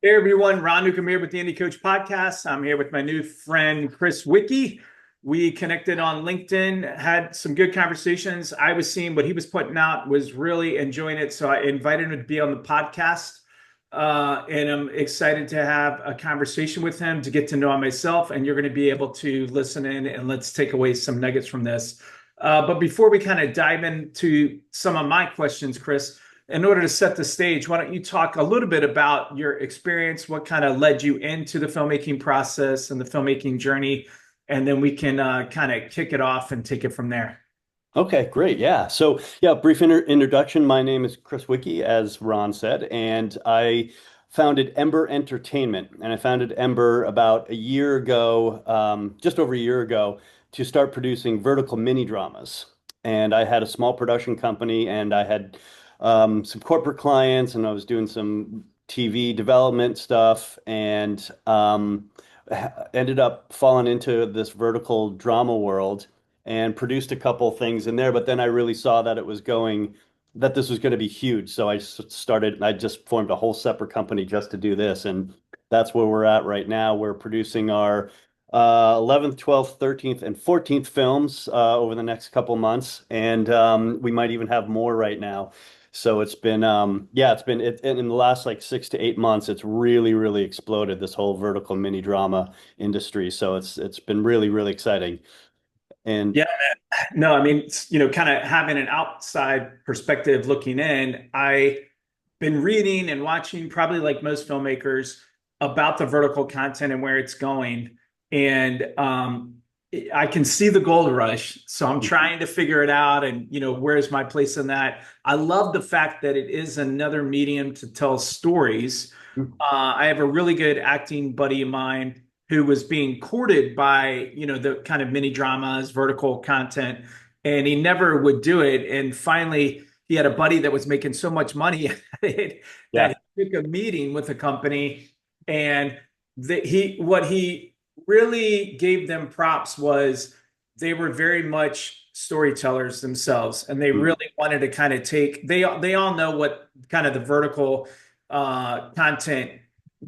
Hey everyone, Ron Newcomb here with the Indie Coach Podcast. I'm here with my new friend Chris Wicke. We connected on LinkedIn, had some good conversations. I was seeing what he was putting out, was really enjoying it. So I invited him to be on the podcast. And I'm excited to have a conversation with him to get to know him myself. And you're going to be able to listen in and let's take away some nuggets from this. But before we kind of dive into some of my questions, Chris, in order to set the stage, why don't you talk a little bit about your experience, what kind of led you into the filmmaking process and the filmmaking journey, and then we can kind of kick it off and take it from there. Okay, great. Yeah. Brief introduction. My name is Chris Wicke, as Ron said, and I founded Embr Entertainment. And I founded Embr about a year ago, just over a year ago, to start producing vertical mini dramas. And I had a small production company, and I had some corporate clients, and I was doing some TV development stuff, and ended up falling into this vertical drama world and produced a couple things in there. But then I really saw that that this was going to be huge. So I just formed a whole separate company just to do this. And that's where we're at right now. We're producing our 11th, 12th, 13th, and 14th films over the next couple months. And we might even have more right now. So it's been, in the last like 6 to 8 months, it's really, really exploded, this whole vertical mini drama industry. So it's been really, really exciting. And Yeah, man. No, I mean, kind of having an outside perspective looking in, I been reading and watching, probably like most filmmakers, about the vertical content and where it's going. And I can see the gold rush. So I'm trying to figure it out and, where's my place in that? I love the fact that it is another medium to tell stories. I have a really good acting buddy of mine who was being courted by, the kind of mini dramas, vertical content, and he never would do it. And finally, he had a buddy that was making so much money at it yeah. that he took a meeting with the company, and what he really gave them props was they were very much storytellers themselves, and they Mhm. really wanted to kind of they all know what kind of the vertical content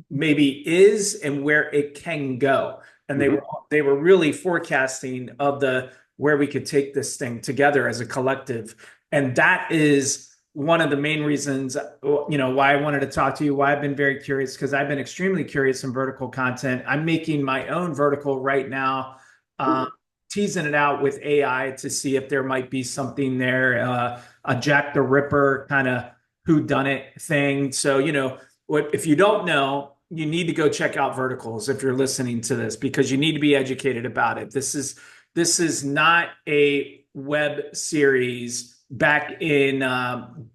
maybe is and where it can go. And they were Mhm. they were really forecasting of the where we could take this thing together as a collective. And that is one of the main reasons, why I wanted to talk to you, why I've been very curious, because I've been extremely curious in vertical content. I'm making my own vertical right now, uh, Cool. teasing it out with AI to see if there might be something there, a Jack the Ripper kind of who done it thing. So, what if you don't know, you need to go check out verticals if you're listening to this, because you need to be educated about it. This is not a web series back in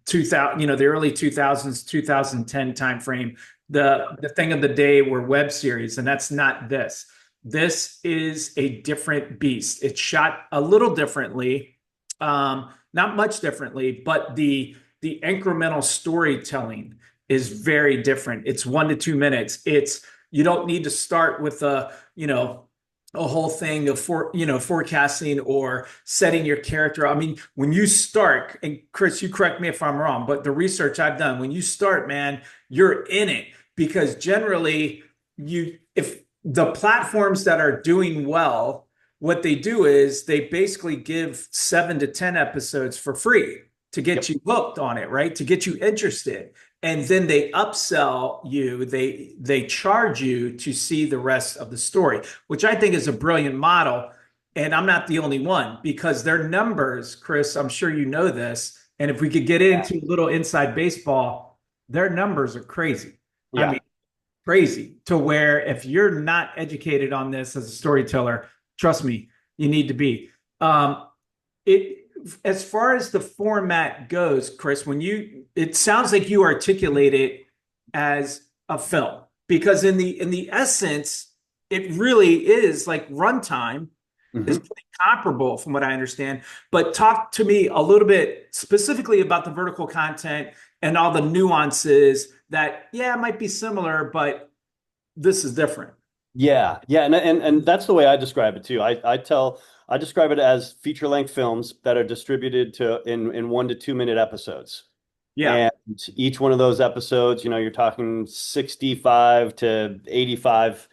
2000, the early 2000s, 2010 timeframe. The thing of the day were web series, and that's not this. This is a different beast. It's shot a little differently, not much differently, but the incremental storytelling is very different. It's 1 to 2 minutes. It's You don't need to start with a whole thing of forecasting or setting your character. I mean, when you start, and Chris, you correct me if I'm wrong, but the research I've done, when you start, man, you're in it, because generally if the platforms that are doing well, what they do is they basically give 7 to 10 episodes for free to get Yep. you hooked on it, right? To get you interested. And then they upsell you, they charge you to see the rest of the story, which I think is a brilliant model. And I'm not the only one, because their numbers, Chris, I'm sure you know this. And if we could get Yeah. into a little inside baseball, their numbers are crazy. I Yeah. mean, crazy, to where if you're not educated on this as a storyteller, trust me, you need to be. It As far as the format goes, Chris, it sounds like you articulate it as a film, because in the essence, it really is like runtime is Mhm. pretty comparable from what I understand. But talk to me a little bit specifically about the vertical content and all the nuances that, yeah, it might be similar, but this is different. Yeah. Yeah. And that's the way I describe it too. I describe it as feature length films that are distributed in 1 to 2 minute episodes. Yeah. Each one of those episodes, you're talking 65 to 85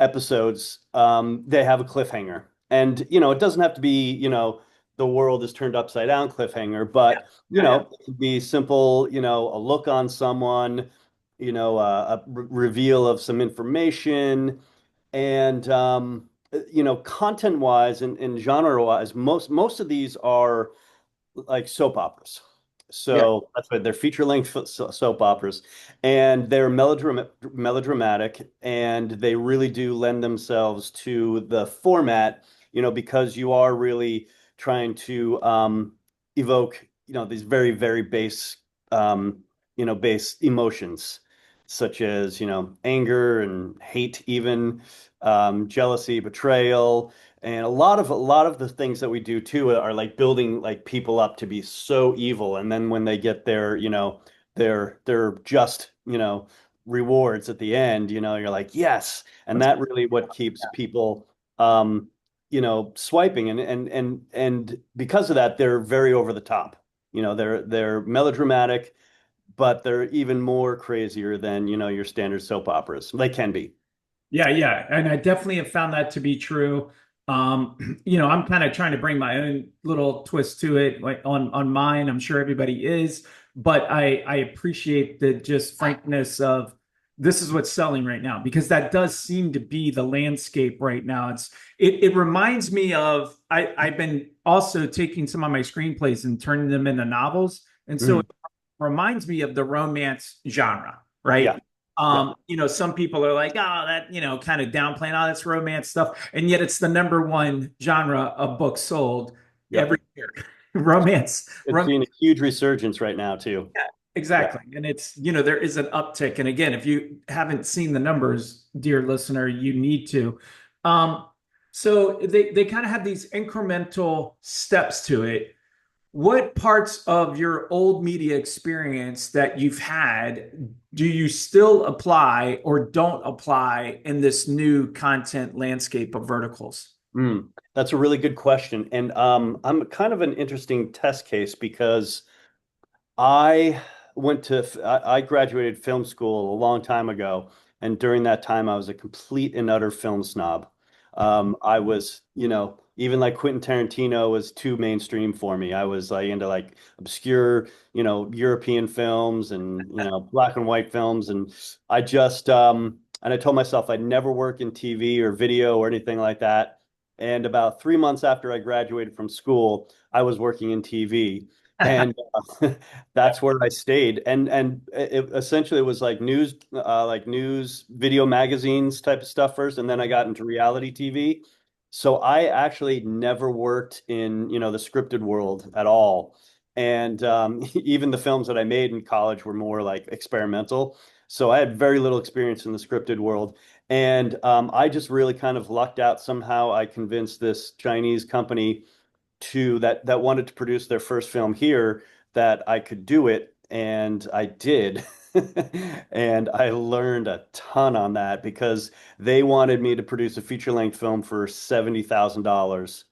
episodes, they have a cliffhanger. And, it doesn't have to be, the world is turned upside down cliffhanger, Yeah. but, Yeah. it could be simple, a look on someone, a reveal of some information. And, content wise and genre wise, most of these are like soap operas. Yeah. So that's what they're feature length soap operas, and they're melodramatic, and they really do lend themselves to the format, because you are really trying to evoke, these very, very base emotions, such as, anger and hate, even jealousy, betrayal. And a lot of the things that we do too are like building like people up to be so evil, and then when they get their, their just, rewards at the end, you're like, yes. And That's that really what keeps people um, swiping, and because of that, they're very over the top. They're melodramatic, but they're even more crazier than, your standard soap operas. They can be. Yeah, yeah, and I definitely have found that to be true. I'm kind of trying to bring my own little twist to it, like on mine. I'm sure everybody is, but I appreciate the just frankness of this is what's selling right now because that does seem to be the landscape right now. It reminds me of I've been also taking some of my screenplays and turning them into novels, and so it Mhm. reminds me of the romance genre, right? Yeah. Yeah. Some people are like, oh, that, kind of downplaying, oh, that's romance stuff. And yet it's the number one genre of books sold every Yep. year. romance, It's romance. seeing a huge resurgence right now too. Yeah, Yeah. exactly. And it's, there is an uptick. And again, if you haven't seen the numbers, dear listener, you need to. Um, so they kind of have these incremental steps to it. What parts of your old media experience that you've had do you still apply or don't apply in this new content landscape of verticals? That's a really good question. And I'm kind of an interesting test case because I I graduated film school a long time ago, and during that time, I was a complete and utter film snob. I was, even like Quentin Tarantino was too mainstream for me. I was like into like obscure, European films and, black and white films, and I told myself I'd never work in TV or video or anything like that. And about 3 months after I graduated from school, I was working in TV. And that's where I stayed. And it essentially was like news video magazines type of stuff first, and then I got into reality TV. So I actually never worked in, the scripted world at all. And even the films that I made in college were more like experimental. So I had very little experience in the scripted world. And I just really kind of lucked out. Somehow I convinced this Chinese company that wanted to produce their first film here that I could do it, and I did. And I learned a ton on that because they wanted me to produce a feature-length film for $70,000.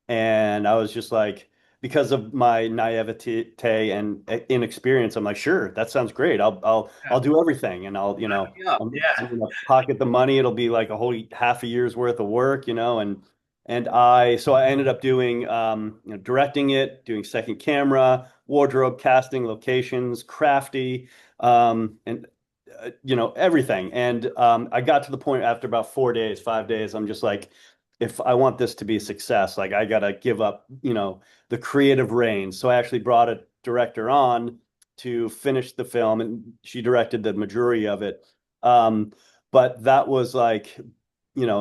And I was just like, because of my naivete and inexperience, I'm like, sure, that sounds great. I'll do everything, and Yeah, I'm yeah. gonna pocket the money. It'll be like a whole half a year's worth of work, and I ended up doing, directing it, doing second camera, wardrobe, casting, locations, crafty, and everything. And I got to the point after about 4 days, 5 days, I'm just like, if I want this to be a success, like I gotta give up, the creative reins. So I actually brought a director on to finish the film, and she directed the majority of it. Um, but that was like,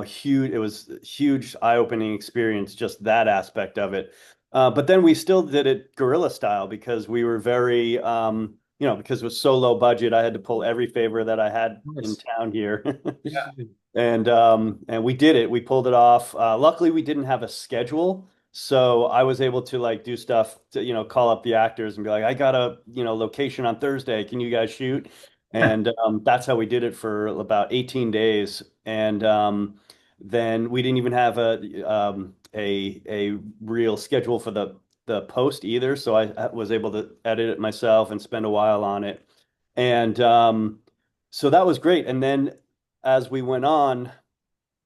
huge. It was a huge eye-opening experience, just that aspect of it. But then we still did it guerrilla style because we were very, because it was so low budget, I had to pull every favor that I had in Nice. town here. Yeah. And we did it. We pulled it off. Luckily, we didn't have a schedule. So I was able to like do stuff to, call up the actors and be like, I got a, location on Thursday. Can you guys shoot? And that's how we did it for about 18 days. And then we didn't even have a real schedule for the the post either, so I was able to edit it myself and spend a while on it. And so that was great. And then as we went on,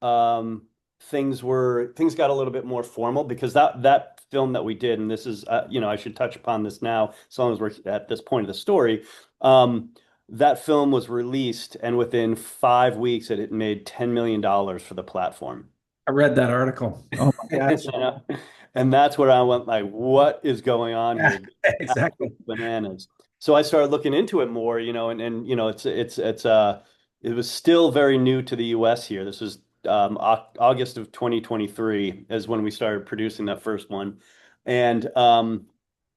um, things got a little bit more formal because that film that we did, and this is I should touch upon this now, as long as we're at this point of the story. Um, that film was released, and within 5 weeks, it had made $10 million for the platform. I read that article. Oh my gosh. You know? And that's where I went like, what is going on Yeah, here? exactly. Bananas. So I started looking into it more, and it was still very new to the US here. This was August of 2023 is when we started producing that first one. And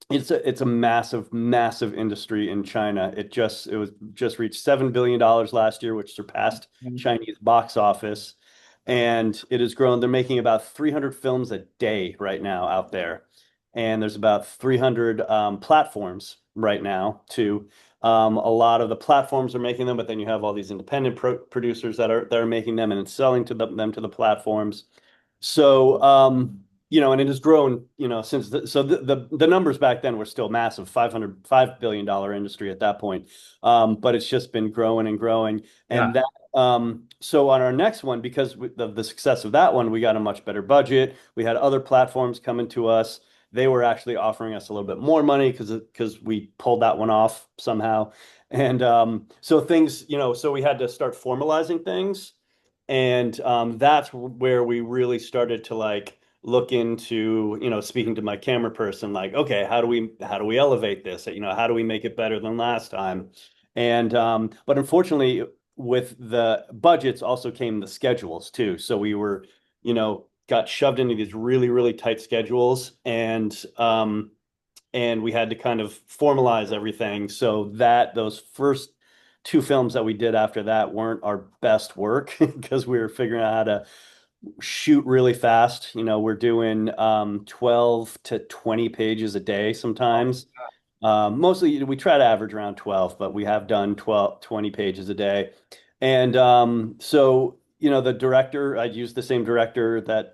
it's a massive, massive industry in China. It was just reached $7 billion last year, which surpassed Chinese box office. And it has grown. They're making about 300 films a day right now out there. And there's about 300 platforms right now too. A lot of the platforms are making them, but then you have all these independent producers that are making them and selling to them to the platforms. So, and it has grown, since the numbers back then were still massive, $5 billion industry at that point. But it's just been growing and growing. And Yeah. so on our next one, because of the success of that one, we got a much better budget. We had other platforms coming to us. They were actually offering us a little bit more money because we pulled that one off somehow. And so things, so we had to start formalizing things. And that's where we really started to like look into, speaking to my camera person, like, okay, how do we elevate this? How do we make it better than last time? And but unfortunately, with the budgets also came the schedules too. So we were, got shoved into these really, really tight schedules, and we had to kind of formalize everything so that those first two films that we did after that weren't our best work because we were figuring out how to shoot really fast. We're doing 12 to 20 pages a day sometimes. Mostly we try to average around 12, but we have done 12, 20 pages a day. And so, the director, I'd used the same director that,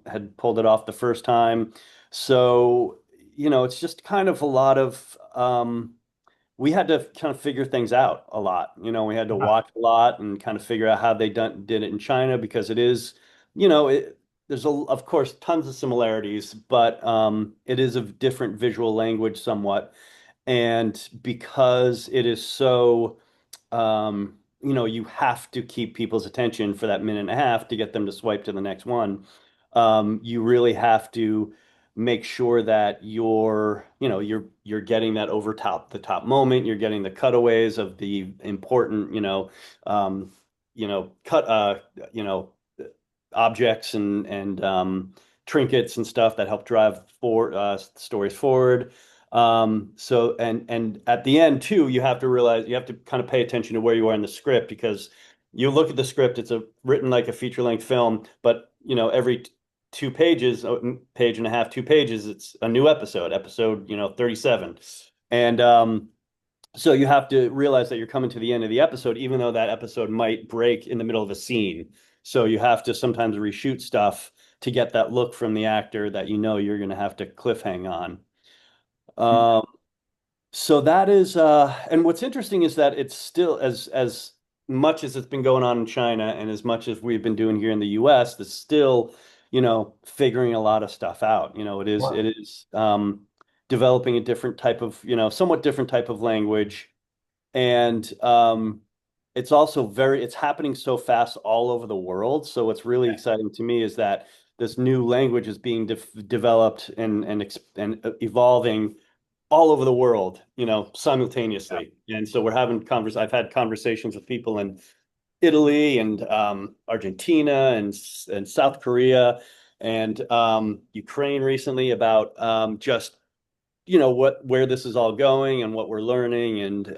had pulled it off the first time. So, it's just kind of a lot of we had to kind of figure things out a lot. We had to watch a lot and kind of figure out how did it in China because it is, there's of course tons of similarities, but it is a different visual language somewhat. And because it is so, you have to keep people's attention for that minute and a half to get them to swipe to the next one. You really have to make sure that you're getting that over the top moment. You're getting the cutaways of the important, cut, objects and trinkets and stuff that help drive stories forward. And at the end too, you have to realize you have to kind of pay attention to where you are in the script because you look at the script, it's written like a feature-length film, but every 2 pages, page and a half, 2 pages, it's a new episode, 37. And so you have to realize that you're coming to the end of the episode, even though that episode might break in the middle of a scene. So you have to sometimes reshoot stuff to get that look from the actor that you're going to have to cliffhang on. Um, so that is, and what's interesting is that it's still as much as it's been going on in China and as much as we've been doing here in the US, it's still, figuring a lot of stuff out. It is developing a different type of, somewhat different type of language. And it's also it's happening so fast all over the world. So what's really exciting to me is that this new language is being developed and evolving all over the world, simultaneously. And so I've had conversations with people in Italy and Argentina and South Korea and Ukraine recently about just where this is all going and what we're learning. And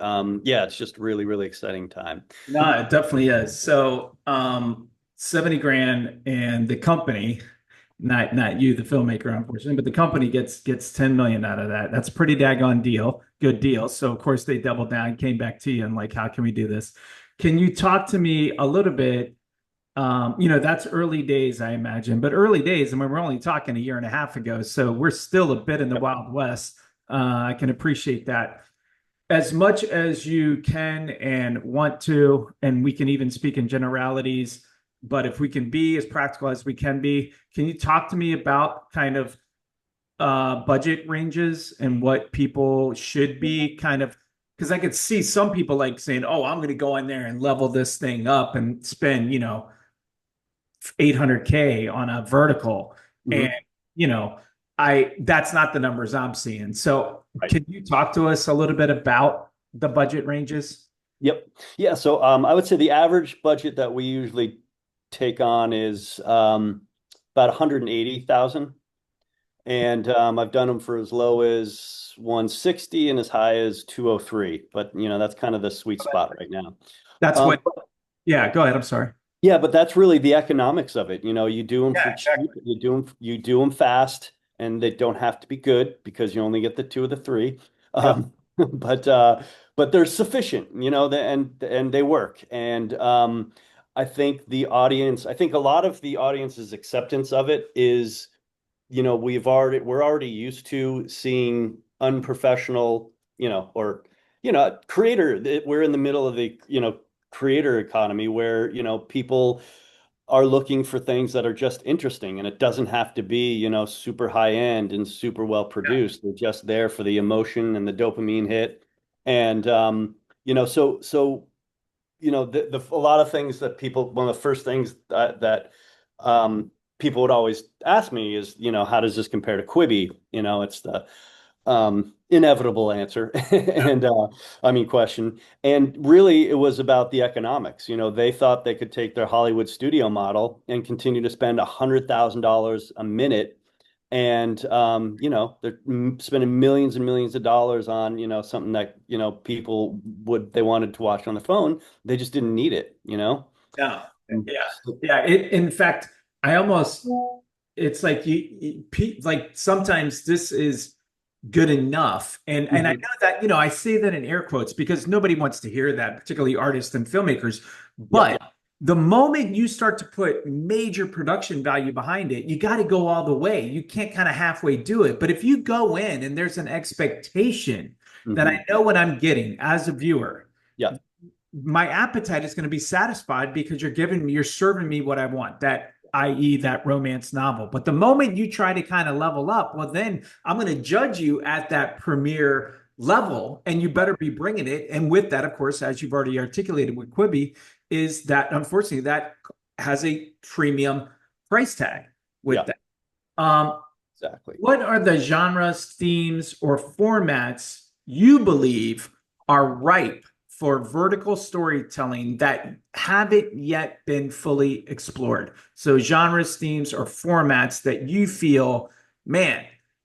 yeah, it's just really, really exciting time. No, it definitely is. So, 70 grand and the company, not you, the filmmaker, unfortunately, but the company gets 10 million out of that. That's a pretty daggone deal. Good deal. So of course they doubled down, came back to you and like, how can we do this? Can you talk to me a little bit That's early days, I imagine, but early days. I mean, we're only talking a year and a half ago, so we're still a bit in the Wild West. I can appreciate that as much as you can and want to, and we can even speak in generalities. But if we can be as practical as we can you talk to me about kind of budget ranges and what people should be kind of, because I could see some people like saying, "Oh, I'm going to go in there and level this thing up and spend, 800K on a vertical." And, Mhm. you know, I that's not the numbers I'm seeing. So Right. can you talk to us a little bit about the budget ranges? Yep. Yeah. So I would say the average budget that we usually take on is about 180,000. And I've done them for as low as 160 and as high as 203. But that's kind of the sweet spot right now. That's Um, what, yeah, go ahead. I'm sorry. Yeah, but that's really the economics of it. You do them for Yeah, cheap, exactly. you do them fast, and they don't have to be good because you only get the two of the three. Yep. But they're sufficient, and they work. And I think a lot of the audience's acceptance of it is, we're already used to seeing unprofessional, or creator. We're in the middle of the, creator economy where, people are looking for things that are just interesting, and it doesn't have to be, super high end and super well Yeah. produced. They're just there for the emotion and the dopamine hit. And so a lot of things that people one of the first things that people would always ask me is, how does this compare to Quibi? It's the inevitable answer Yeah. and I mean question. And really, it was about the economics. They thought they could take their Hollywood studio model and continue to spend $100,000 a minute, and they're spending millions and millions of dollars on something that people would they wanted to watch on the phone. They just didn't need it. No. Mm. Yeah. Yeah. In fact, I almost, it's like like sometimes this is good enough. And I Mhm. know that, I say that in air quotes because nobody wants to hear that, particularly artists and filmmakers. Yep. But the moment you start to put major production value behind it, you got to go all the way. You can't kind of halfway do it. But if you go in and there's an expectation that Hmm. I know what I'm getting as a viewer, Yeah. my appetite is going to be satisfied because you're serving me what I want, that i.e. that romance novel. But the moment you try to kind of level up, well, then I'm going to judge you at that premiere level, and you better be bringing it. And with that, of course, as you've already articulated with Quibi, is that unfortunately that has a premium price tag with Yeah. that. Um, Exactly. what are the genres, themes, or formats you believe are ripe for vertical storytelling that haven't yet been fully explored? So, genres, themes, or formats that you feel, man,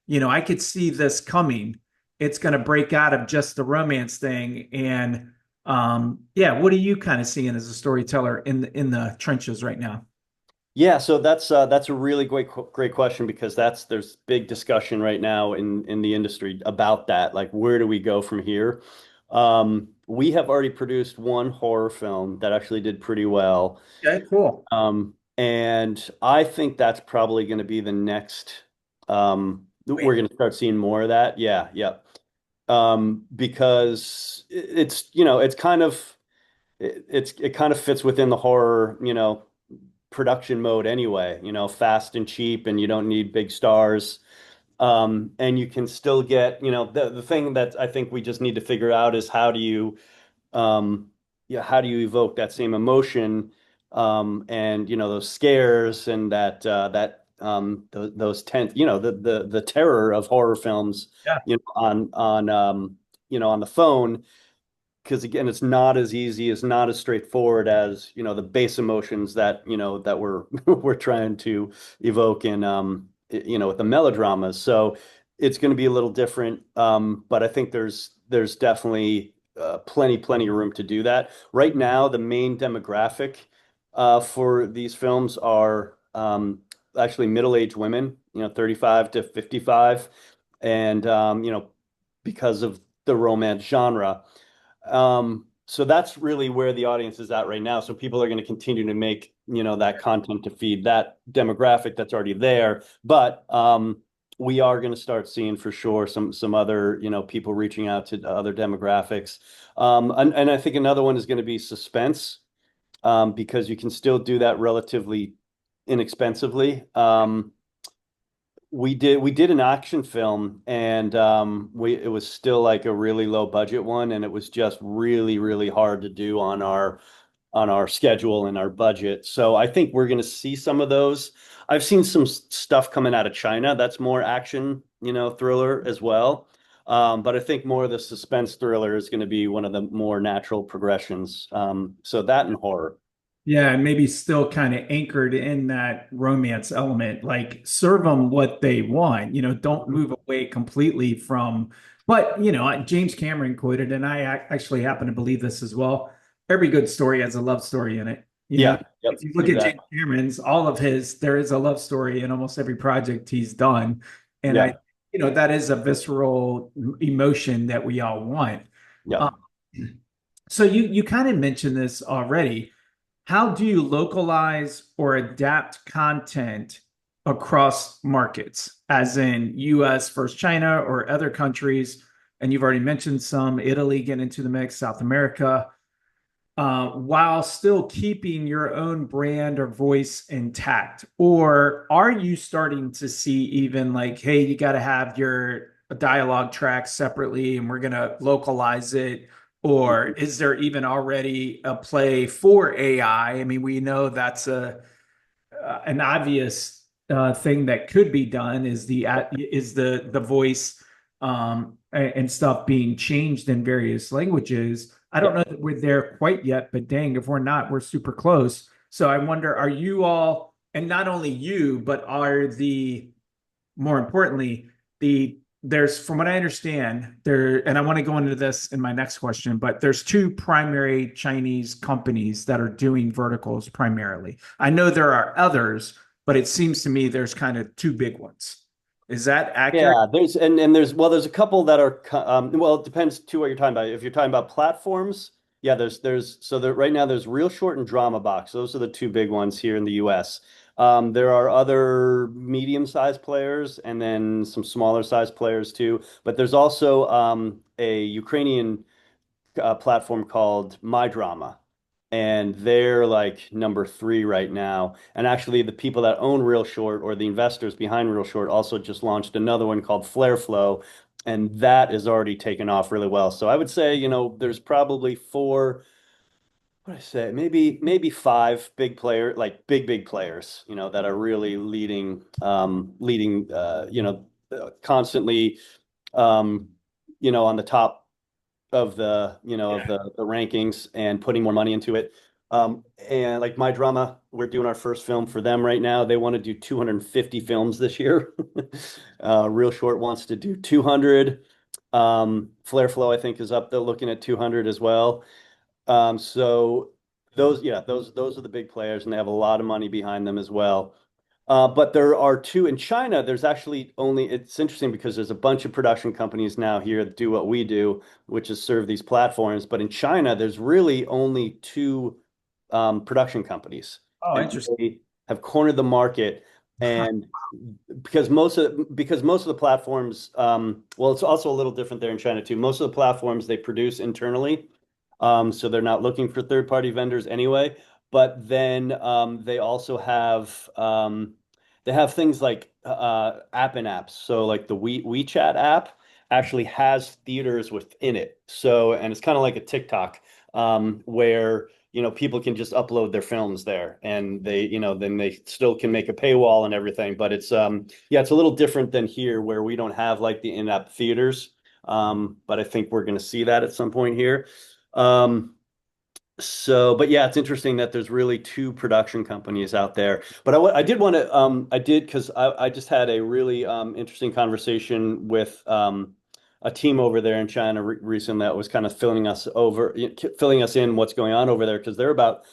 I could see this coming. It's going to break out of just the romance thing. And yeah, what are you kind of seeing as a storyteller in the trenches right now? Yeah, so that's a really great question, because there's big discussion right now in the industry about that. Like, where do we go from here? We have already produced one horror film that actually did pretty well. Okay, cool. And I think that's probably going to be the next. We're Wait, going to start seeing more of that. Yeah, yeah. Because it's it's kind of it kind of fits within the horror production mode anyway. Fast and cheap, and you don't need big stars. And you can still get, the thing that I think we just need to figure out is um, how do you evoke that same emotion, and those scares, and those tense, the terror of horror films, yeah, on the phone, because again, it's not as easy, it's not as straightforward as the base emotions that we're we're trying to evoke in with the melodramas. So it's going to be a little different, but I think there's definitely plenty of room to do that. Right now, the main demographic for these films are actually middle-aged women, 35 to 55, and because of the romance genre. so that's really where the audience is at right now. So people are going to continue to make, that content to feed that demographic that's already there. But we are going to start seeing for sure some other, people reaching out to other demographics. And I think another one is going to be suspense, because you can still do that relatively inexpensively. We did an action film, and it was still like a really low budget one, and it was just really, really hard to do on our schedule and our budget. So I think we're going to see some of those. I've seen some stuff coming out of China that's more action, thriller as well. But I think more of the suspense thriller is going to be one of the more natural progressions. So that and horror. Yeah, and maybe still kind of anchored in that romance element. Like serve them what they want, don't move away completely from. But, James Cameron quoted, and I actually happen to believe this as well. Every good story has a love story in it. Yeah. If Yep. you look at James Exactly. Cameron's, all of his, there is a love story in almost every project he's done. And Yeah. that is a visceral emotion that we all want. Yeah. Um, so you kind of mentioned this already. How do you localize or adapt content across markets, as in US versus China or other countries? And you've already mentioned some, Italy get into the mix, South America, while still keeping your own brand or voice intact? Or are you starting to see even like, hey, you got to have your dialogue track separately and we're going to localize it? Or is there even already a play for AI? I mean, we know that's an obvious thing that could be done is the voice and stuff being changed in various languages. I don't Yeah. know that we're there quite yet, but dang, if we're not, we're super close. So I wonder, are you all, and not only you, but are the more importantly, there's from what I understand there, and I want to go into this in my next question, but there's two primary Chinese companies that are doing verticals primarily. I know there are others, but it seems to me there's kind of two big ones. Is that accurate? Yeah, there's a couple that are well, it depends too what you're talking about. If you're talking about platforms, yeah, right now there's Real Short and Drama Box. Those are the two big ones here in the US. There are other medium-sized players and then some smaller sized players too, but there's also a Ukrainian platform called My Drama, and they're like number three right now. And actually, the people that own Real Short or the investors behind Real Short also just launched another one called Flare Flow, and that is already taken off really well. So I would say, there's probably four. What do I say? Maybe five big player, like big players, that are really leading, constantly, um, on the top of the rankings and putting more money into it. And like My Drama, we're doing our first film for them right now. They want to do 250 films this year. Real Short wants to do 200. Flare Flow, I think, is up there looking at 200 as well. So those are the big players, and they have a lot of money behind them as well. But there are two in China. There's actually only, it's interesting because there's a bunch of production companies now here that do what we do, which is serve these platforms. But in China, there's really only two production companies, Oh, and interesting. they have cornered the market. And because most of the platforms, well, it's also a little different there in China too. Most of the platforms they produce internally, so they're not looking for third-party vendors anyway. But then they have things like app and apps. So like the WeChat app actually has theaters within it. So and it's kind of like a TikTok, where people can just upload their films there, and then they still can make a paywall and everything. But it's yeah, it's a little different than here where we don't have like the in-app theaters. But I think we're going to see that at some point here. Um, but yeah, it's interesting that there's really two production companies out there. But I did want to, I did because I just had a really interesting conversation with a team over there in China recently that was kind of filling us in what's going on over there because they're about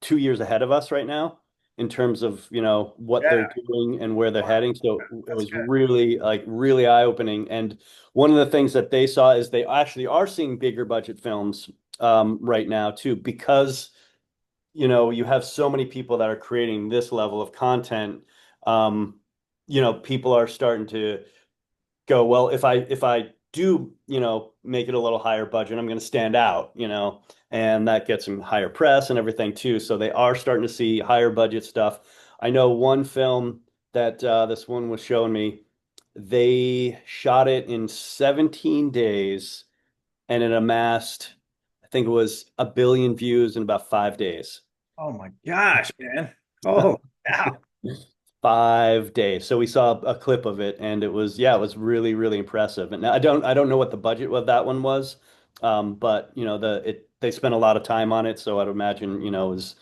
2 years ahead of us right now in terms of, what they're Yeah, doing and where they're heading. So it that's was good. really like really eye-opening. And one of the things that they saw is they actually are seeing bigger budget films right now too, because you have so many people that are creating this level of content. Um, people are starting to go, well, if I do, make it a little higher budget, I'm going to stand out, and that gets them higher press and everything too. So they are starting to see higher budget stuff. I know one film that this one was showing me, they shot it in 17 days and it amassed, I think it was 1 billion views in about 5 days. Oh my gosh, man. Oh, yeah. 5 days. So we saw a clip of it, and it was, yeah, it was really, really impressive. And I don't know what the budget of that one was, but they spent a lot of time on it, so I'd imagine it was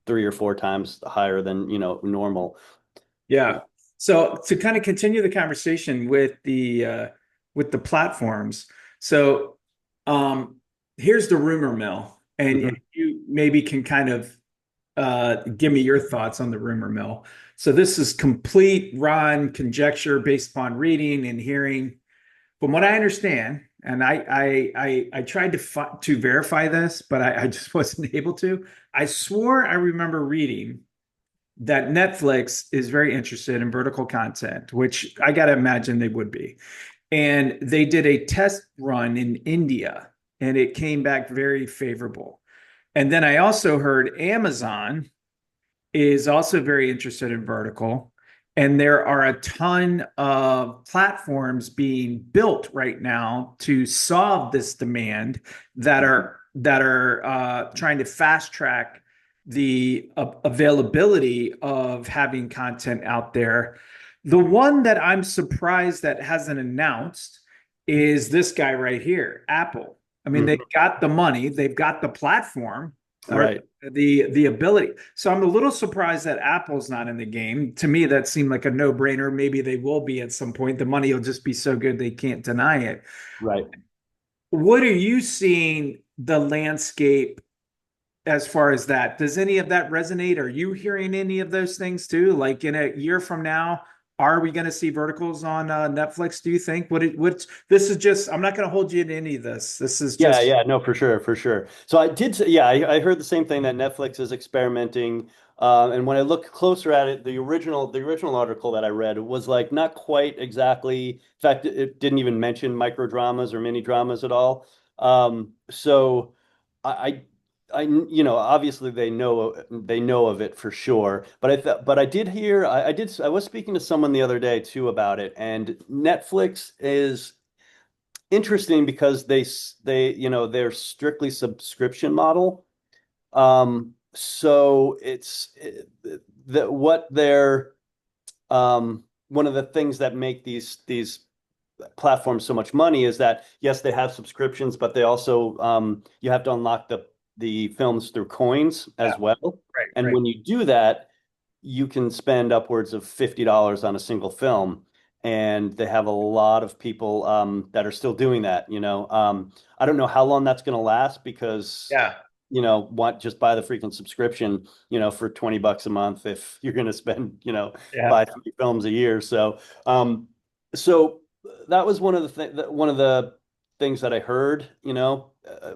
3 or 4 times higher than normal. Yeah. So to kind of continue the conversation with the platforms. So um here's the rumor mill, and Mhm. you maybe can kind of give me your thoughts on the rumor mill. So this is complete raw conjecture based upon reading and hearing. From what I understand, and I tried to verify this, but I just wasn't able to. I swore I remember reading that Netflix is very interested in vertical content, which I got to imagine they would be. And they did a test run in India and it came back very favorable. And then I also heard Amazon is also very interested in vertical. And there are a ton of platforms being built right now to solve this demand that are trying to fast track the availability of having content out there. The one that I'm surprised that hasn't announced is this guy right here, Apple. I mean, they've Mhm. got the money, they've got the platform, or Right. the ability. So I'm a little surprised that Apple's not in the game. To me, that seemed like a no-brainer. Maybe they will be at some point. The money will just be so good they can't deny it. Right. What are you seeing the landscape as far as that? Does any of that resonate? Are you hearing any of those things too? Like in a year from now, are we going to see verticals on Netflix? Do you think? What's this is just? I'm not going to hold you to any of this. This is Yeah, just yeah, no, for sure, for sure. So I did say, yeah, I heard the same thing that Netflix is experimenting. And when I look closer at it, the original article that I read was like not quite exactly. In fact, it didn't even mention micro dramas or mini dramas at all. So I, obviously they know of it for sure. But I did hear, I was speaking to someone the other day too about it, and Netflix is interesting because they're strictly subscription model. So it's that what they're one of the things that make these platforms so much money is that yes, they have subscriptions, but they also you have to unlock the films through coins yeah, as well. right, And right. when you do that, you can spend upwards of $50 on a single film. And they have a lot of people that are still doing that, I don't know how long that's going to last because, Yeah, want just buy the freaking subscription, for $20 a month if you're going to spend, yeah, buy 3 films a year. So that was one of the things that I heard,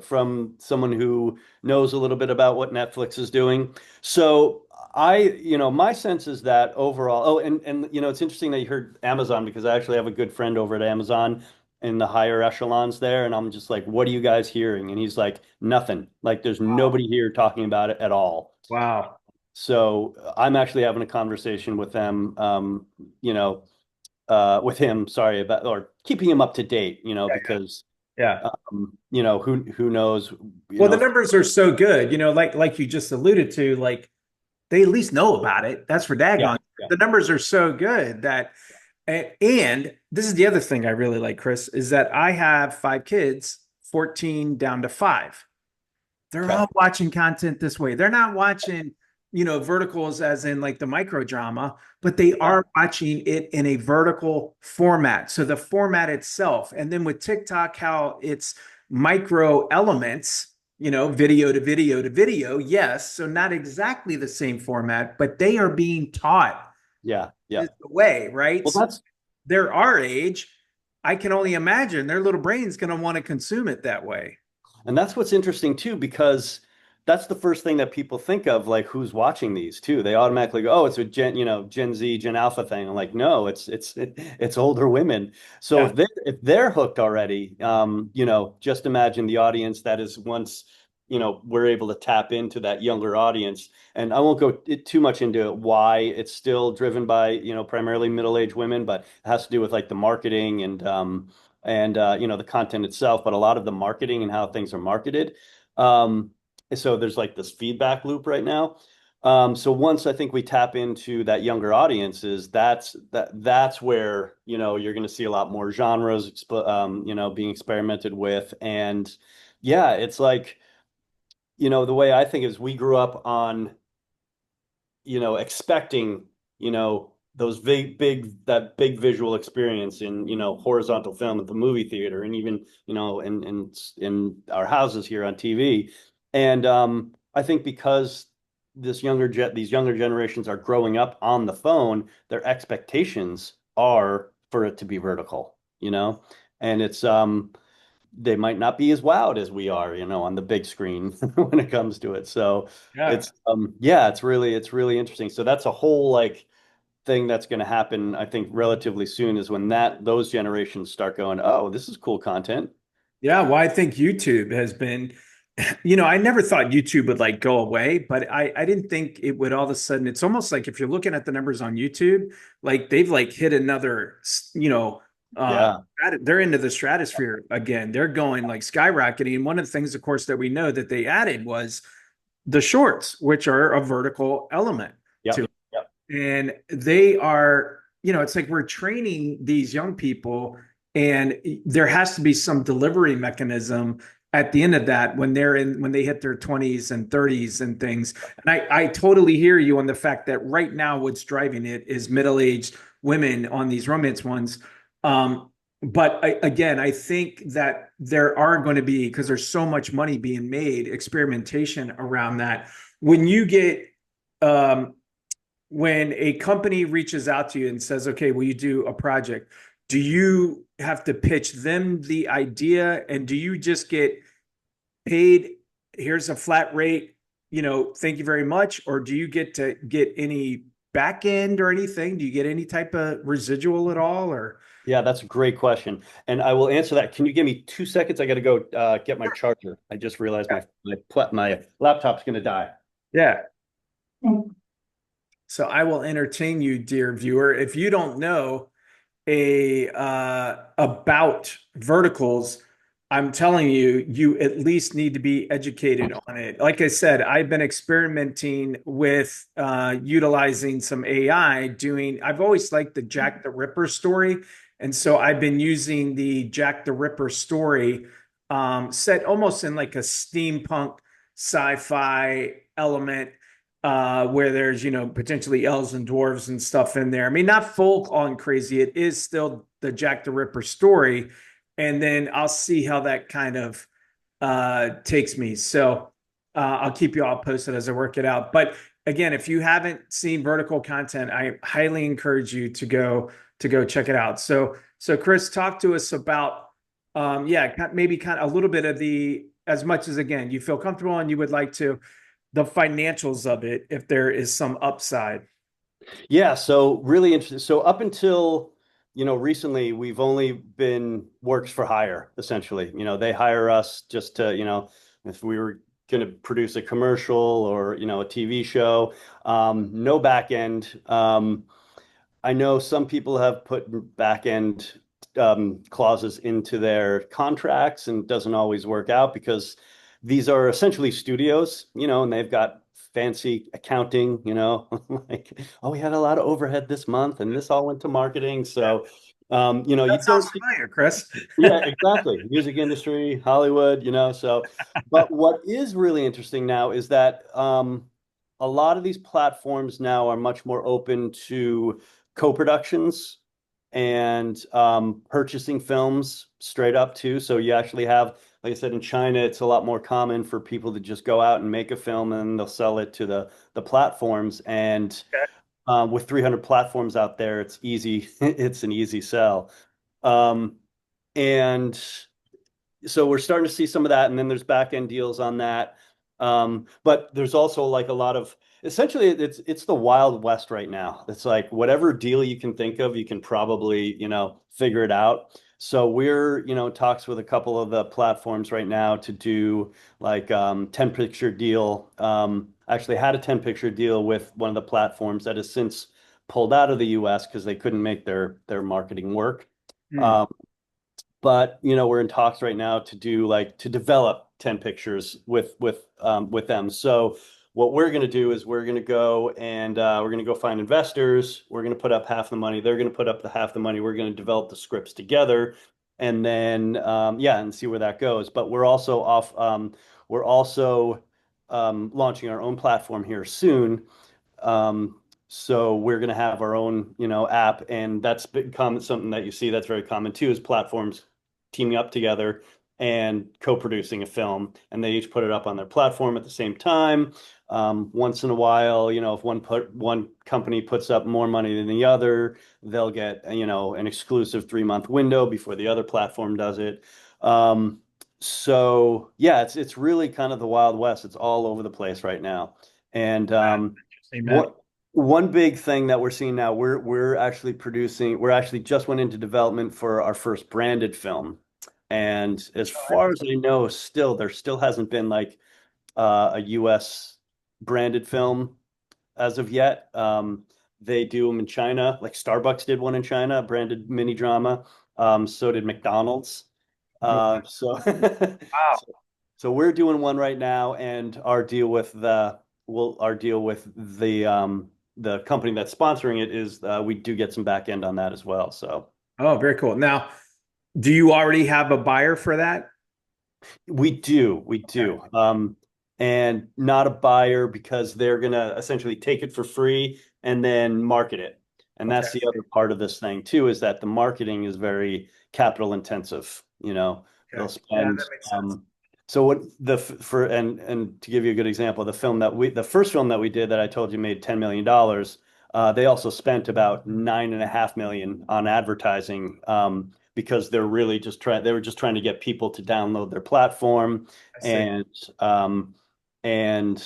from someone who knows a little bit about what Netflix is doing. So my sense is that overall, oh, and it's interesting that you heard Amazon because I actually have a good friend over at Amazon in the higher echelons there, and I'm just like, what are you guys hearing? And he's like, nothing. Like, there's nobody here talking about it at all. wow. So I'm actually having a conversation with them, with him, sorry, about or keeping him up to date, Yeah, because yeah. who knows, Well, the numbers are so good, like you just alluded to, like they at least know about it. That's for yeah, daggone. yeah, The numbers are so good that, and this is the other thing I really like, Chris, is that I have 5 kids, 14 down to 5. They're okay, all watching content this way. They're not watching, verticals as in like the micro drama, but they yeah, are watching it in a vertical format. So the format itself, and then with TikTok, how it's micro elements, video to video to video. Yes. So not exactly the same format, but they are being taught yeah, yeah. is the way, right? Well, So they're our age. I can only imagine their little brain's going to want to consume it that way. And that's what's interesting too, because that's the first thing that people think of, like who's watching these too. They automatically go, "Oh, it's a Gen Z, Gen Alpha thing." I'm like, no, it's older women. So Yeah. if they're hooked already, just imagine the audience that is once, we're able to tap into that younger audience. And I won't go too much into why it's still driven by, primarily middle-aged women, but it has to do with like the marketing and the content itself, but a lot of the marketing and how things are marketed. Um, so there's like this feedback loop right now. So once I think we tap into that younger audiences, that's where you're going to see a lot more genres, being experimented with, and yeah, it's like the way I think is we grew up on expecting, those that big visual experience in, horizontal film at the movie theater and even, in our houses here on TV. And I think because these younger generations are growing up on the phone, their expectations are for it to be vertical, and they might not be as wowed as we are, on the big screen when it comes to it. So Yeah. yeah, it's really interesting. So that's a whole like thing that's going to happen, I think, relatively soon is when those generations start going, oh, this is cool content. Yeah, well, I think YouTube has been, I never thought YouTube would like go away, but I didn't think it would all of a sudden. It's almost like if you're looking at the numbers on YouTube, like they've like hit another, uh, Yeah. they're into the stratosphere again. They're going like skyrocketing. And one of the things, of course, that we know that they added was the shorts, which are a vertical element Yep. to Yep. and they are, it's like we're training these young people, and there has to be some delivery mechanism at the end of that when they hit their 20s and 30s and things. And I totally hear you on the fact that right now what's driving it is middle-aged women on these romance ones. But again, I think that there are going to be, because there's so much money being made, experimentation around that. When you get um, when a company reaches out to you and says, okay, will you do a project? Do you have to pitch them the idea, and do you just get paid? Here's a flat rate, thank you very much. Or do you get to get any back end or anything? Do you get any type of residual at all? Or Yeah, that's a great question. And I will answer that. Can you give me 2 seconds? I got to go get my charger. I just realized my laptop's going to die. yeah. So I will entertain you, dear viewer. If you don't know, about verticals, I'm telling you, you at least need to be educated on it. Like I said, I've been experimenting with utilizing some AI. I've always liked the Jack the Ripper story, and so I've been using the Jack the Ripper story set almost in like a steampunk sci-fi element, where there's, potentially elves and dwarves and stuff in there. I mean, not full on crazy. It is still the Jack the Ripper story. And then I'll see how that kind of takes me. So I'll keep you all posted as I work it out. But again, if you haven't seen vertical content, I highly encourage you to go check it out. So Chris, talk to us about maybe kind of a little bit of the, as much as again you feel comfortable and you would like to, the financials of it, if there is some upside. Yeah, so really interesting. So up until, recently, we've only been works for hire, essentially. They hire us just to, if we were going to produce a commercial or, a TV show, no back end. I know some people have put back end clauses into their contracts and it doesn't always work out because these are essentially studios, and they've got fancy accounting, like, oh, we had a lot of overhead this month and this all went to marketing. So, you That don't sounds see, familiar, Chris. yeah, exactly. Music industry, Hollywood, so, but what is really interesting now is that a lot of these platforms now are much more open to co-productions and purchasing films straight up too. So you actually have, like I said, in China, it's a lot more common for people to just go out and make a film and they'll sell it to the platforms. And with 300 platforms out there, it's easy. It's an easy sell. Um, and so we're starting to see some of that, and then there's back end deals on that. But there's also like a lot of essentially it's the Wild West right now. It's like whatever deal you can think of, you can probably, figure it out. So we're, talks with a couple of the platforms right now to do like 10 picture deal. Actually had a 10 picture deal with one of the platforms that has since pulled out of the US because they couldn't make their marketing work. Hmm. Um, but we're in talks right now to do like to develop 10 pictures with them. So what we're going to do is we're going to go and we're going to go find investors. We're going to put up half the money. They're going to put up the half the money. We're going to develop the scripts together, and then yeah, and see where that goes. But we're also launching our own platform here soon. So we're going to have our own, app, and that's become something that you see that's very common too, is platforms teaming up together and co-producing a film, and they each put it up on their platform at the same time. Once in a while, if one company puts up more money than the other, they'll get, an exclusive 3 month window before the other platform does it. So yeah, it's really kind of the Wild West. It's all over the place right now. And That's interesting, man. what one big thing that we're seeing now, we're actually just went into development for our first branded film. And as Oh, far as I know, there still hasn't been like a US branded film as of yet. They do them in China, like Starbucks did one in China, a branded mini drama. So did McDonald's. okay. So Wow. so we're doing one right now, and our deal with the company that's sponsoring it is we do get some back end on that as well. So Oh, very cool. Now, do you already have a buyer for that? we Okay. do, and not a buyer because they're gonna essentially take it for free and then market it. And Okay. that's the other part of this thing too, is that the marketing is very capital intensive. They'll Okay. Yeah, that spend. makes sense. So what the for and to give you a good example, the first film that we did that I told you made $10 million. They also spent about 9.5 million on advertising. Because they were just trying to get people to download their platform, I see. and um and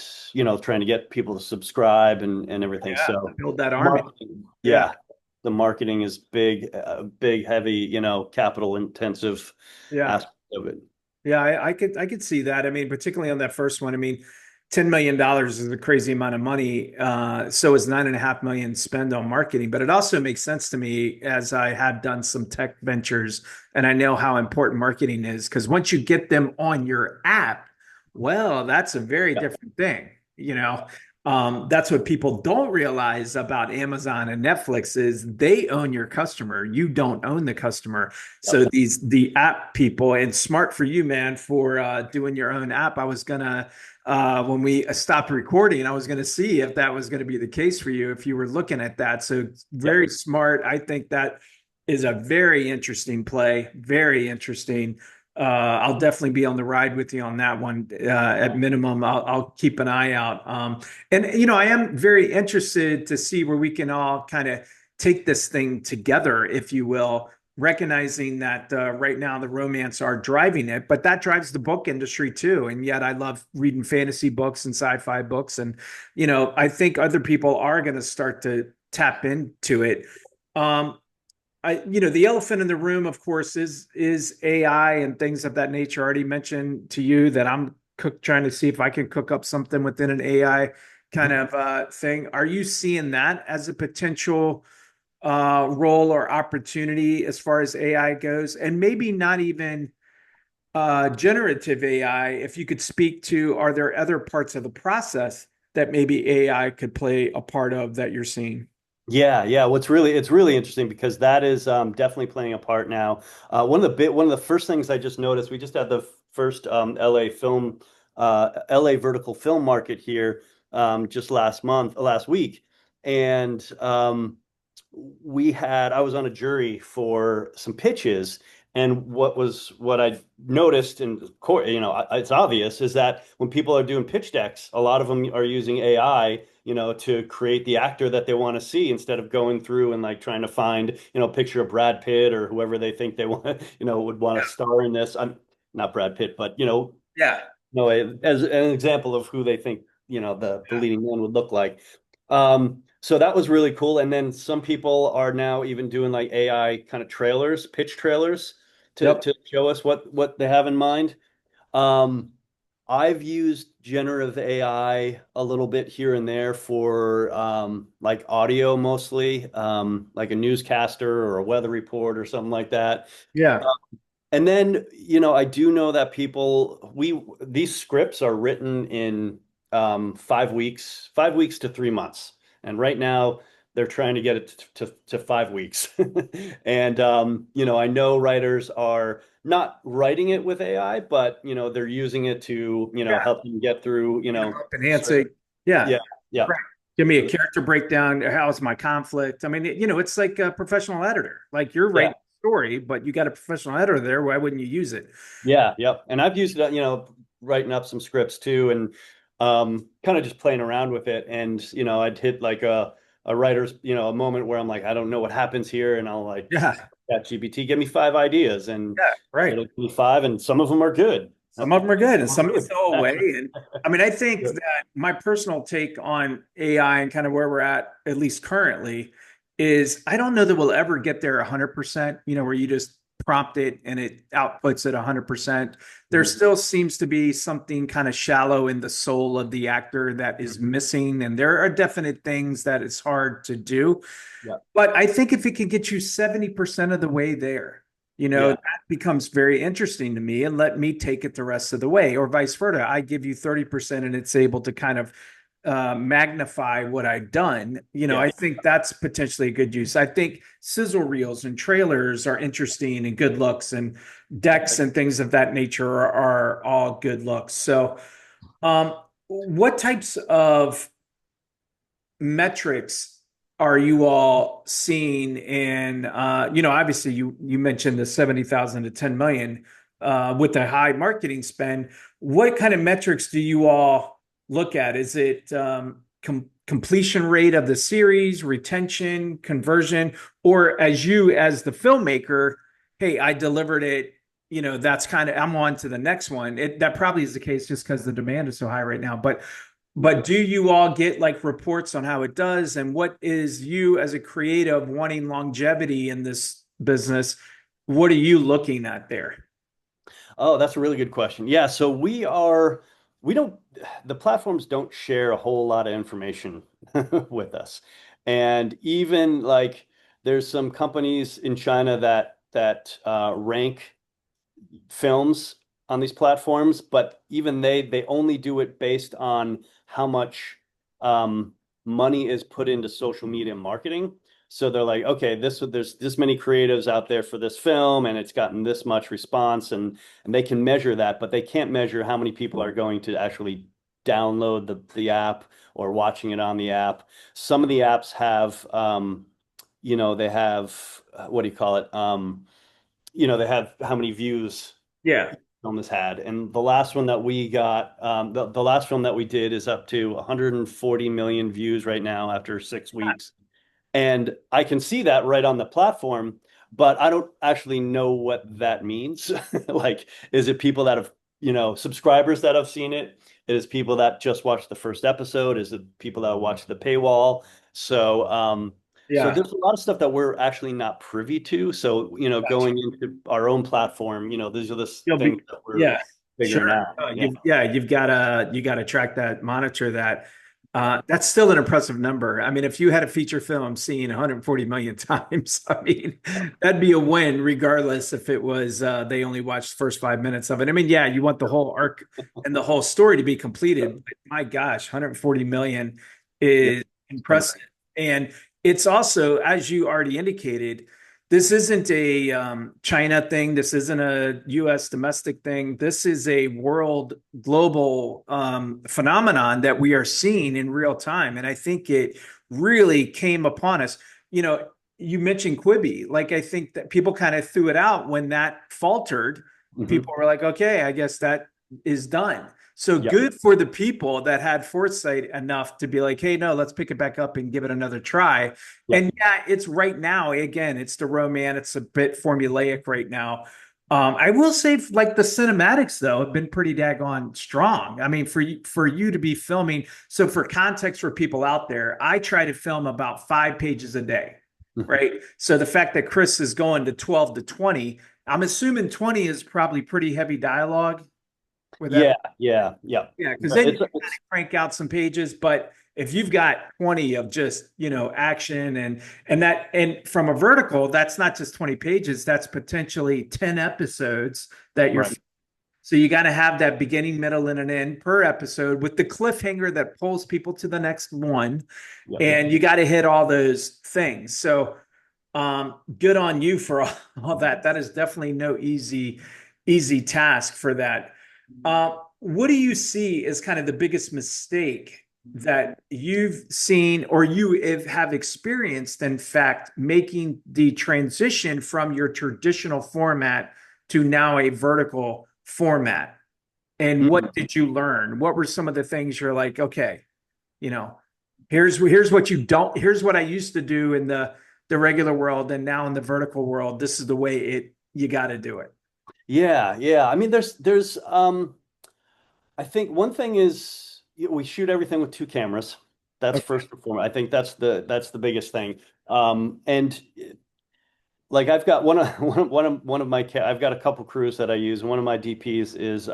trying to get people to subscribe and everything. Yeah, So build that army. marketing, Yeah. yeah, the marketing is big, big, heavy, capital intensive Yeah. aspect of it. Yeah, I could see that. I mean, particularly on that first one. I mean, $10 million is a crazy amount of money. So is 9.5 million spend on marketing. But it also makes sense to me as I have done some tech ventures and I know how important marketing is because once you get them on your app, well, that's a very Yeah. different thing. You know, that's what people don't realize about Amazon and Netflix is they own your customer. You don't own the customer. So Yep. the app people and smart for you, man, for doing your own app. I was gonna when we stopped recording, I was gonna see if that was gonna be the case for you if you were looking at that. So Yep. very smart. I think that is a very interesting play. Very interesting. I'll definitely be on the ride with you on that one. At minimum, I'll keep an eye out. And I am very interested to see where we can all kind of take this thing together, if you will, recognizing that right now the romance are driving it, but that drives the book industry too. And yet I love reading fantasy books and sci-fi books. And, I think other people are going to start to tap into it. Um, the elephant in the room, of course, is AI and things of that nature. I already mentioned to you that I'm trying to see if I can cook up something within an AI kind Mhm. of thing. Are you seeing that as a potential role or opportunity as far as AI goes, and maybe not even generative AI? If you could speak to, are there other parts of the process that maybe AI could play a part of that you're seeing? Yeah, yeah. It's really interesting because that is definitely playing a part now. One of the first things I just noticed, we just had the first LA vertical film market here just last week, and I was on a jury for some pitches, and what I noticed, and of course, it's obvious, is that when people are doing pitch decks, a lot of them are using AI, to create the actor that they want to see instead of going through and like trying to find, a picture of Brad Pitt or whoever they think they want, would want to star in this. not Brad Pitt, but Yeah. no, as an example of who they think, the leading man would look like. So that was really cool. And then some people are now even doing like AI kind of trailers, pitch trailers Yep. to show us what they have in mind. Um, I've used generative AI a little bit here and there for like audio mostly, like a newscaster or a weather report or something like that. Yeah. And then, I do know that these scripts are written in 5 weeks, 5 weeks to 3 months. And right now they're trying to get it to 5 weeks. And, I know writers are not writing it with AI, but, they're using it to, Yeah. help them get through, Up certain, enhancing. Yeah. yeah, yeah, Right. Give me a character breakdown. How's my conflict? I mean, it's like a professional editor. Like you're yeah. writing a story, but you got a professional editor there. Why wouldn't you use it? Yeah, yep. And I've used it, writing up some scripts too, and kind of just playing around with it. And I'd hit like a writer's, a moment where I'm like, I don't know what happens here, and I'll like Yeah. chat GPT, give me 5 ideas, and Yeah. Right. it'll give me five, and some of them are good. Some of them are good and some of them throw Yeah. away. And I mean, I think that my personal take on AI and kind of where we're at least currently, is I don't know that we'll ever get there 100%, where you just prompt it and it outputs at 100%. There Mhm. still seems to be something kind of shallow in the soul of the actor that is missing. And there are definite things that it's hard to do. Yeah, But I think if it can get you 70% of the way there, yeah, that becomes very interesting to me and let me take it the rest of the way, or vice versa. I give you 30% and it's able to kind of magnify what I've done. yeah. I think that's potentially a good use. I think sizzle reels and trailers are interesting and good looks, and decks and things of that nature are all good looks. So, what types of metrics are you all seeing? And obviously you mentioned the 70,000 to 10 million with the high marketing spend. What kind of metrics do you all look at? Is it completion rate of the series, retention, conversion, or as the filmmaker, hey, I delivered it, that's kind of, I'm on to the next one. That probably is the case just because the demand is so high right now. But do you all get like reports on how it does? And what is, you as a creative wanting longevity in this business? What are you looking at there? Oh, that's a really good question. Yeah, so we don't, the platforms don't share a whole lot of information with us. And even like there's some companies in China that rank films on these platforms, but even they only do it based on how much um, money is put into social media marketing. So they're like, okay, there's this many creatives out there for this film, and it's gotten this much response, and they can measure that, but they can't measure how many people are going to actually download the app or watching it on the app. Some of the apps have, they have what do you call it? They have how many views Yeah. film has had. And the last one that we got, the last film that we did is up to 140 million views right now after 6 weeks. And I can see that right on the platform, but I don't actually know what that means. Like, is it people that have, subscribers that have seen it? Is people that just watched the first episode? Is it people that watch the paywall? So, so Yeah. there's a lot of stuff that we're actually not privy to. So, Gotcha. going into our own platform, these are the You'll things be, that we're yeah, figuring sure. out. Yeah. You've got to track that, monitor that. That's still an impressive number. I mean, if you had a feature film seen 140 million times, I mean, that'd be a win, regardless if it was they only watched the first 5 minutes of it. I mean, yeah, you want the whole arc and the whole story to be completed. But my gosh, 140 million Yeah. is impressive. And it's also, as you already indicated, this isn't a China thing. This isn't a U.S. domestic thing. This is a world, global phenomenon that we are seeing in real time. And I think it really came upon us. You mentioned Quibi. Like, I think that people kind of threw it out when that faltered. Hmm. People were like, okay, I guess that is done. So Yeah. good for the people that had foresight enough to be like, hey, no, let's pick it back up and give it another try. Yeah. And yeah, it's right now, again, it's the romance. It's a bit formulaic right now. I will say, like the cinematics though have been pretty daggone strong. I mean, for you to be filming. So for context for people out there, I try to film about 5 pages a day, right? So the fact that Chris is going to 12 to 20, I'm assuming 20 is probably pretty heavy dialogue. With that, Yeah, yeah, yeah. yeah, because But then you it's can kind it's of crank out some pages. But if you've got 20 of just, action and from a vertical, that's not just 20 pages, that's potentially 10 episodes that you're. right. So you got to have that beginning, middle, and an end per episode with the cliffhanger that pulls people to the next one. Yep. And you got to hit all those things. So good on you for all that. That is definitely no easy task for that. What do you see as kind of the biggest mistake that you've seen or you have experienced, in fact, making the transition from your traditional format to now a vertical format? And what Mhm. did you learn? What were some of the things you're like, okay, you know, here's what you don't, here's what I used to do in the regular world, and now in the vertical world, this is the way you got to do it. Yeah, yeah. I mean, there's I think one thing is we shoot everything with two cameras. That's Okay. first and foremost. I think that's the biggest thing. And like I've got one of my I've got a couple crews that I use. One of my DPs is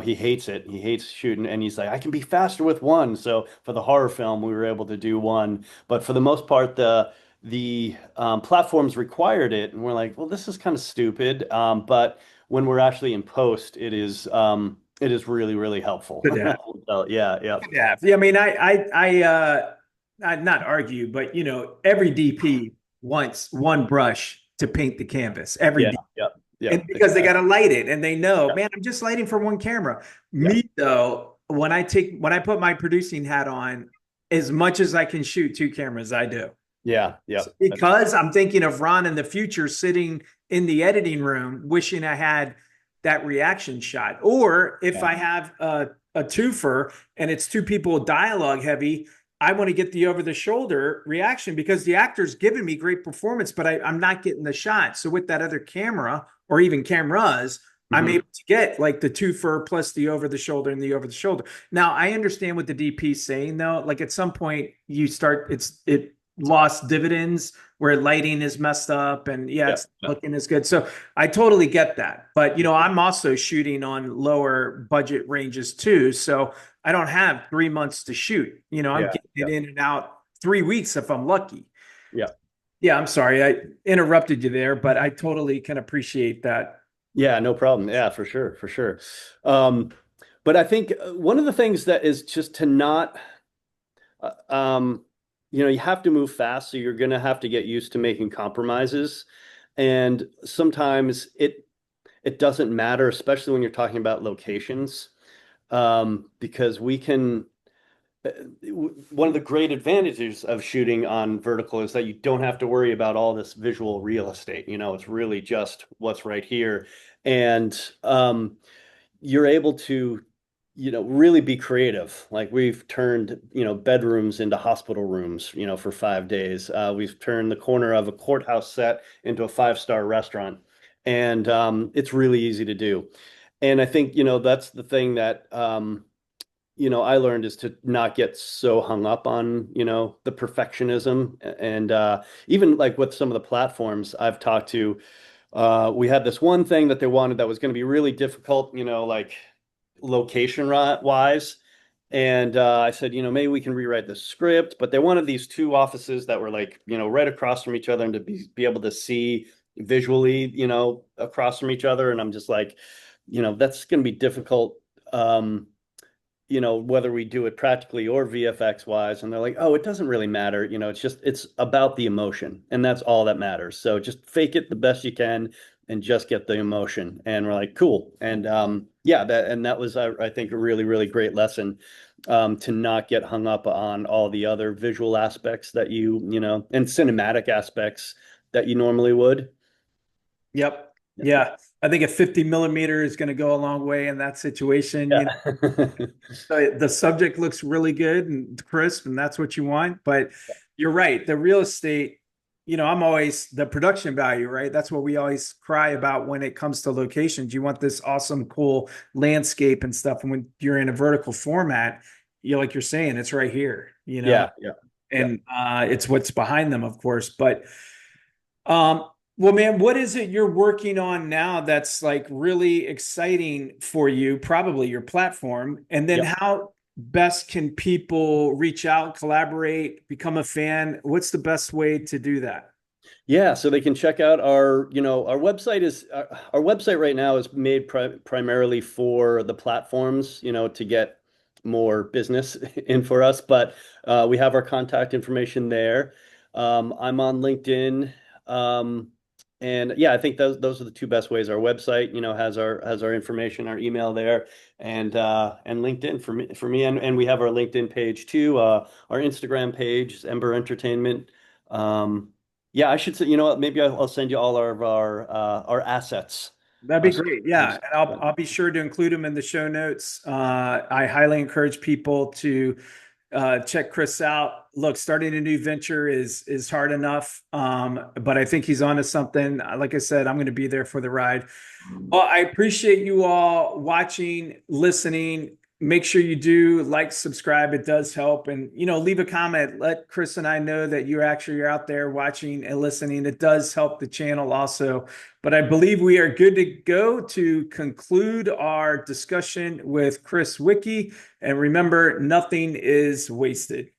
he hates it. He hates shooting, and he's like, I can be faster with one. So for the horror film, we were able to do one, but for the most part, the platforms required it, and we're like, well, this is kind of stupid. But when we're actually in post, it is really really helpful. Good. So, yeah, yeah, Yeah, I mean, I'd not argue, but every DP wants one brush to paint the canvas. Every yeah, DP, yeah, yeah, and because they got exactly. to light it, and they know, Yeah, man, I'm just lighting for one camera. yeah, Me though, when I put my producing hat on, as much as I can shoot two cameras, I do. yeah, yeah. Because I'm thinking of Ron in the future sitting in the editing room wishing I had that reaction shot. Or if Yeah, I have a twofer and it's two people dialogue heavy, I want to get the over the shoulder reaction because the actor's giving me great performance, but I'm not getting the shot. So with that other camera or even cameras, I'm hmm, able to get like the twofer plus the over the shoulder and the over the shoulder. Now I understand what the DP is saying though. Like at some point you start it lost dividends where lighting is messed up and yeah, yeah, it's yeah, looking as good. So I totally get that. But I'm also shooting on lower budget ranges too. So I don't have 3 months to shoot. I'm yeah, getting yeah, it in and out 3 weeks if I'm lucky. yeah. Yeah, I'm sorry. I interrupted you there, but I totally can appreciate that. Yeah, no problem. Yeah, for sure, for sure. Um, but I think one of the things that is just to not, uh, um, you have to move fast, so you're going to have to get used to making compromises, and sometimes it doesn't matter, especially when you're talking about locations, because we can. uh, One of the great advantages of shooting on vertical is that you don't have to worry about all this visual real estate. It's really just what's right here. And you're able to, really be creative. Like we've turned, bedrooms into hospital rooms, for 5 days. We've turned the corner of a courthouse set into a five-star restaurant. And it's really easy to do. And I think, that's the thing that I learned is to not get so hung up on, the perfectionism. And even like with some of the platforms I've talked to, we had this one thing that they wanted that was going to be really difficult, like location wise. And I said, maybe we can rewrite the script, but they wanted these two offices that were like, right across from each other and to be able to see visually, across from each other. And I'm just like, that's going to be difficult. Whether we do it practically or VFX wise. And they're like, oh, it doesn't really matter. It's about the emotion. And that's all that matters. So just fake it the best you can and just get the emotion. And we're like, cool. And yeah, that was, I think, a really, really great lesson to not get hung up on all the other visual aspects that and cinematic aspects that you normally would. Yep. Yeah. I think a 50 millimeter is going to go a long way in that situation. Yeah. The subject looks really good and crisp, and that's what you want. But you're right. The real estate. I'm always the production value, right? That's what we always cry about when it comes to locations. You want this awesome, cool landscape and stuff. And when you're in a vertical format, like you're saying, it's right here, Yeah, yeah, yeah. and it's what's behind them, of course. But well, man, what is it you're working on now that's like really exciting for you? Probably your platform. And then Yep. how best can people reach out, collaborate, become a fan? What's the best way to do that? Yeah, so they can check out our website is our website right now is made primarily for the platforms, to get more business in for us, but we have our contact information there. I'm on LinkedIn. Um, and yeah, I think those are the two best ways. Our website, has our information, our email there, and LinkedIn for me, and we have our LinkedIn page too. Our Instagram page is Embr Entertainment. Yeah, I should say, you know what? Maybe I'll send you all our assets. That'd be So great. Yeah. And I'll be sure to include them in the show notes. I highly encourage people to check Chris out. Look, starting a new venture is hard enough. But I think he's onto something. Like I said, I'm going to be there for the ride. Well, I appreciate you all watching, listening. Make sure you do like, subscribe. It does help. And, leave a comment. Let Chris and I know that you're out there watching and listening. It does help the channel also. But I believe we are good to go to conclude our discussion with Chris Wicke. And remember, nothing is wasted.